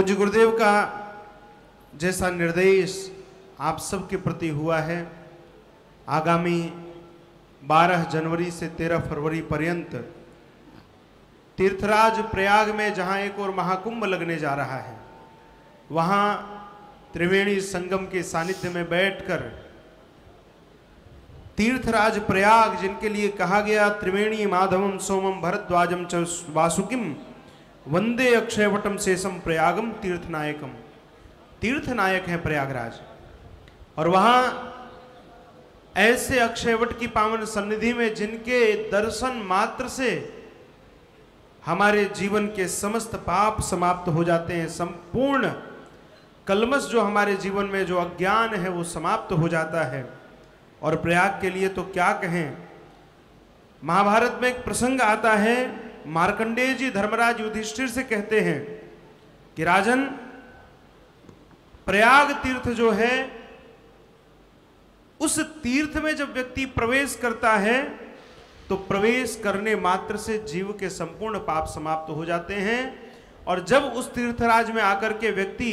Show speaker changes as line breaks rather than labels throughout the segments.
पूज्य गुरुदेव का जैसा निर्देश आप सबके प्रति हुआ है, आगामी 12 जनवरी से 13 फरवरी पर्यंत तीर्थराज प्रयाग में जहां एक और महाकुंभ लगने जा रहा है, वहां त्रिवेणी संगम के सानिध्य में बैठकर तीर्थराज प्रयाग, जिनके लिए कहा गया त्रिवेणी माधवम सोमम भरद्वाजम च वासुकिम वंदे अक्षयवटम शेषम प्रयागम तीर्थनायकम। तीर्थनायक है प्रयागराज, और वहां ऐसे अक्षयवट की पावन सन्निधि में जिनके दर्शन मात्र से हमारे जीवन के समस्त पाप समाप्त हो जाते हैं, संपूर्ण कलमश जो हमारे जीवन में जो अज्ञान है वो समाप्त हो जाता है। और प्रयाग के लिए तो क्या कहें, महाभारत में एक प्रसंग आता है, मार्कंडेय जी धर्मराज युधिष्ठिर से कहते हैं कि राजन, प्रयाग तीर्थ जो है, उस तीर्थ में जब व्यक्ति प्रवेश करता है तो प्रवेश करने मात्र से जीव के संपूर्ण पाप समाप्त हो जाते हैं। और जब उस तीर्थराज में आकर के व्यक्ति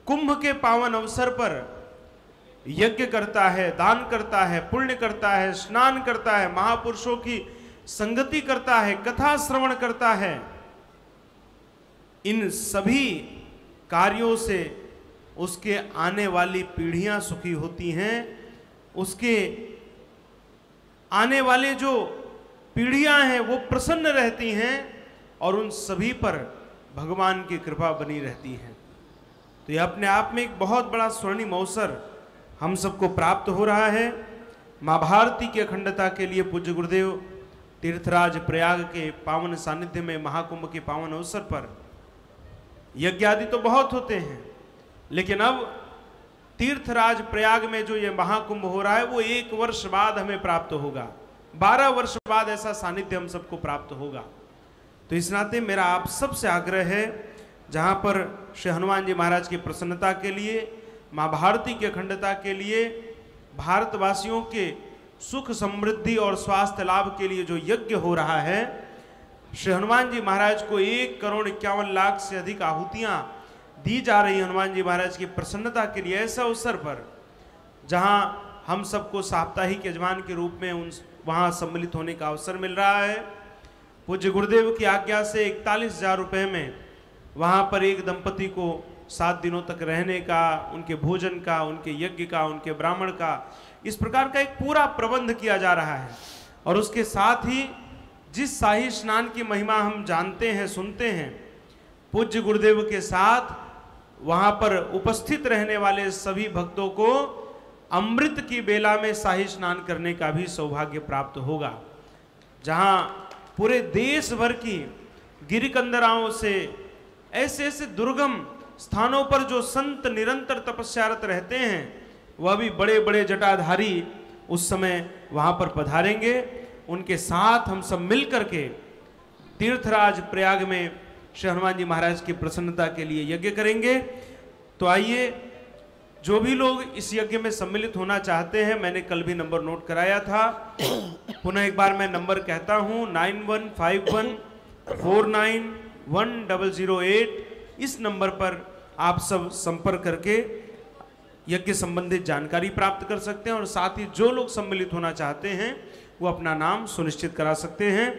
कुंभ के पावन अवसर पर यज्ञ करता है, दान करता है, पुण्य करता है, स्नान करता है, महापुरुषों की संगति करता है, कथा श्रवण करता है, इन सभी कार्यों से उसके आने वाली पीढ़ियां सुखी होती हैं। उसके आने वाले जो पीढ़ियां हैं वो प्रसन्न रहती हैं और उन सभी पर भगवान की कृपा बनी रहती है। तो यह अपने आप में एक बहुत बड़ा स्वर्णिम अवसर हम सबको प्राप्त हो रहा है। मां भारती की अखंडता के लिए पूज्य गुरुदेव तीर्थराज प्रयाग के पावन सानिध्य में महाकुंभ के पावन अवसर पर यज्ञ आदि तो बहुत होते हैं, लेकिन अब तीर्थराज प्रयाग में जो ये महाकुंभ हो रहा है वो 1 वर्ष बाद हमें प्राप्त होगा, 12 वर्ष बाद ऐसा सानिध्य हम सबको प्राप्त होगा। तो इस नाते मेरा आप सबसे आग्रह है, जहां पर श्री हनुमान जी महाराज की प्रसन्नता के लिए, मां भारती की अखंडता के लिए, भारतवासियों के सुख समृद्धि और स्वास्थ्य लाभ के लिए जो यज्ञ हो रहा है, श्री हनुमान जी महाराज को 1,51,00,000 से अधिक आहुतियां दी जा रही हनुमान जी महाराज की प्रसन्नता के लिए, ऐसे अवसर पर जहां हम सबको साप्ताहिक यजमान के रूप में वहां सम्मिलित होने का अवसर मिल रहा है। पूज्य गुरुदेव की आज्ञा से 41,000 रुपये में वहां पर एक दंपति को 7 दिनों तक रहने का, उनके भोजन का, उनके यज्ञ का, उनके ब्राह्मण का, इस प्रकार का एक पूरा प्रबंध किया जा रहा है। और उसके साथ ही जिस शाही स्नान की महिमा हम जानते हैं, सुनते हैं, पूज्य गुरुदेव के साथ वहां पर उपस्थित रहने वाले सभी भक्तों को अमृत की बेला में शाही स्नान करने का भी सौभाग्य प्राप्त होगा। जहां पूरे देश भर की गिरिकंदराओं से, ऐसे ऐसे दुर्गम स्थानों पर जो संत निरंतर तपस्यारत रहते हैं, वह भी बड़े बड़े जटाधारी उस समय वहां पर पधारेंगे। उनके साथ हम सब मिल करके तीर्थराज प्रयाग में श्री हनुमान जी महाराज की प्रसन्नता के लिए यज्ञ करेंगे। तो आइए, जो भी लोग इस यज्ञ में सम्मिलित होना चाहते हैं, मैंने कल भी नंबर नोट कराया था, पुनः एक बार मैं नंबर कहता हूं, 9151491008। इस नंबर पर आप सब संपर्क करके यज्ञ संबंधित जानकारी प्राप्त कर सकते हैं, और साथ ही जो लोग सम्मिलित होना चाहते हैं वो अपना नाम सुनिश्चित करा सकते हैं।